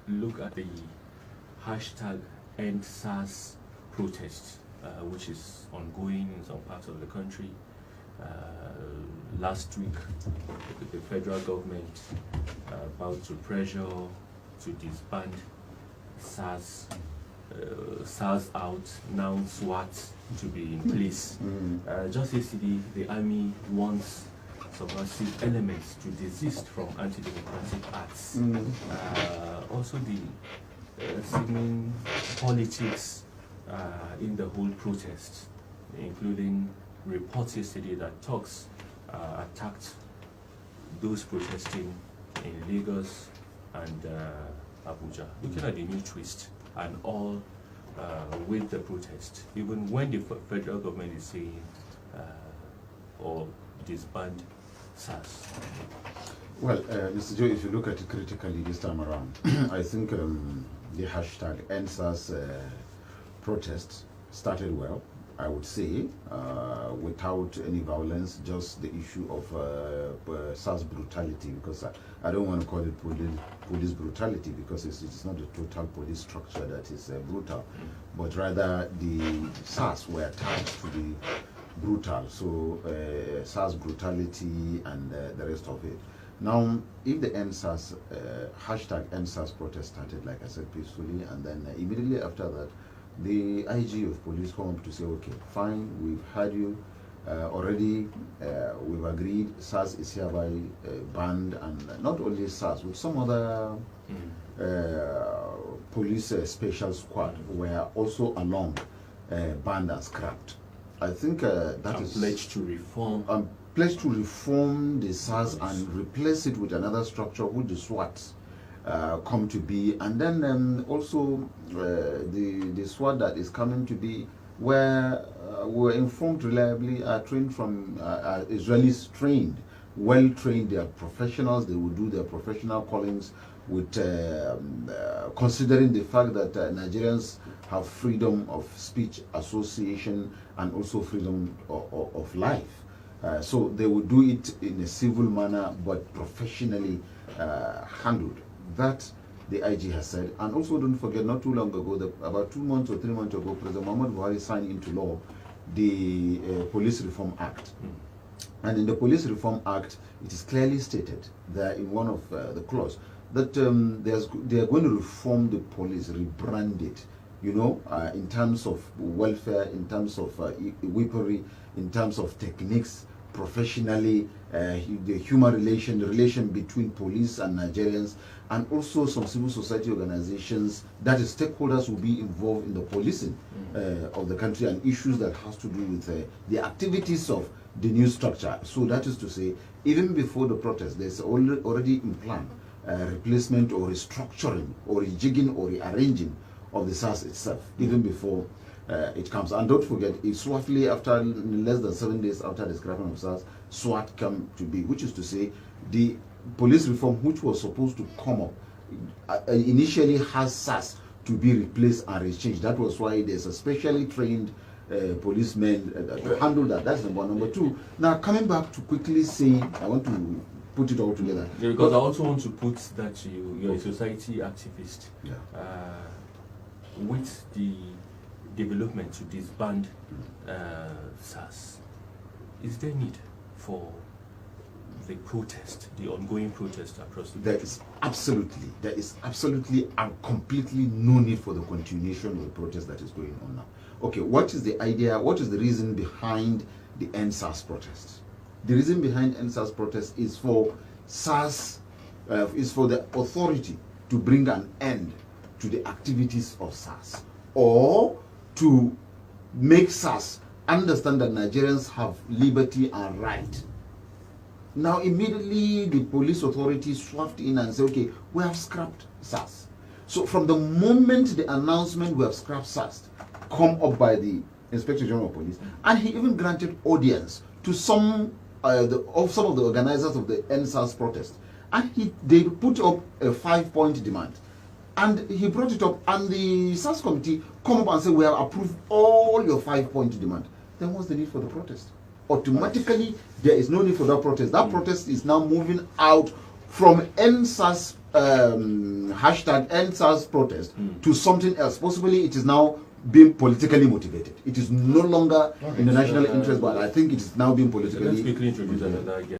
look at the hashtag End SARS protest, which is ongoing in some parts of the country. Last week, the federal government about to pressure to disband SARS, SARS out, now SWAT to be in place. Just yesterday, the army wants subversive elements to desist from anti-democratic acts. Also the signaling politics in the whole protest, including reports yesterday that talks attacked those protesting in Lagos and Abuja. Looking at the new twist and all with the protest, even when the federal government is saying or disband SARS. Well, Mr. Joe, if you look at it critically this time around, I think the hashtag EndSARS protest started well, I would say, without any violence, just the issue of SARS brutality, because I don't want to call it police brutality, because it's not the total police structure that is brutal, but rather the SARS were attached to the brutal, so SARS brutality and the rest of it. Now, if the EndSARS, hashtag EndSARS protest started, like I said, peacefully, and then immediately after that, the IG of police come up to say, okay, fine, we've heard you, already we've agreed, SARS is hereby banned, and not only SARS, with some other police special squad were also along banned and scrapped. I think that is pledged to reform. Pledged to reform the SARS and replace it with another structure which the SWAT come to be, and then also the SWAT that is coming to be, where we're informed reliably are trained from Israelis trained, well trained. They are professionals. They will do their professional callings with considering the fact that Nigerians have freedom of speech, association, and also freedom of life. So they will do it in a civil manner, but professionally handled. That the IG has said. And also don't forget, not too long ago, about 2 months or 3 months ago, President Muhammad Buhari signed into law the Police Reform Act. And in the Police Reform Act, it is clearly stated that in one of the clause that they are going to reform the police, rebrand it, you know, in terms of welfare, in terms of weaponry, in terms of techniques, professionally, the human relation, the relation between police and Nigerians, and also some civil society organizations, that is, stakeholders will be involved in the policing of the country and issues that has to do with the activities of the new structure. So that is to say, even before the protest, there's already in plan replacement or restructuring or rejigging or rearranging of the SARS itself, even before it comes. And don't forget, it's roughly after less than 7 days after the scrapping of SARS, SWAT come to be, which is to say, the police reform, which was supposed to come up, initially has SARS to be replaced and rechanged. That was why there's a specially trained policemen to handle that. That's number one. Number two, now coming back to quickly say, I want to put it all together. Yeah, because I also want to put that you're a society activist. Yeah. With the development to disband SARS, is there need for the protest, the ongoing protest across the country? There is absolutely and completely no need for the continuation of the protest that is going on now. Okay, what is the idea, what is the reason behind the End SARS protest? The reason behind End SARS protest is for SARS, is for the authority to bring an end to the activities of SARS, or to make SARS understand that Nigerians have liberty and right. Now immediately the police authorities swept in and said, okay, we have scrapped SARS. So from the moment the announcement we have scrapped SARS come up by the Inspector General of Police, and he even granted audience to some of the organizers of the End SARS protest, and they put up a 5-point demand. And he brought it up, and the SARS committee come up and say, we have approved all your 5-point demand. Then what's the need for the protest? Automatically, there is no need for that protest. That protest is now moving out from End SARS hashtag end SARS protest to something else. Possibly it is now being politically motivated. It is no longer in the national interest, but I think it is now being politically Let's quickly introduce motivated. another guest.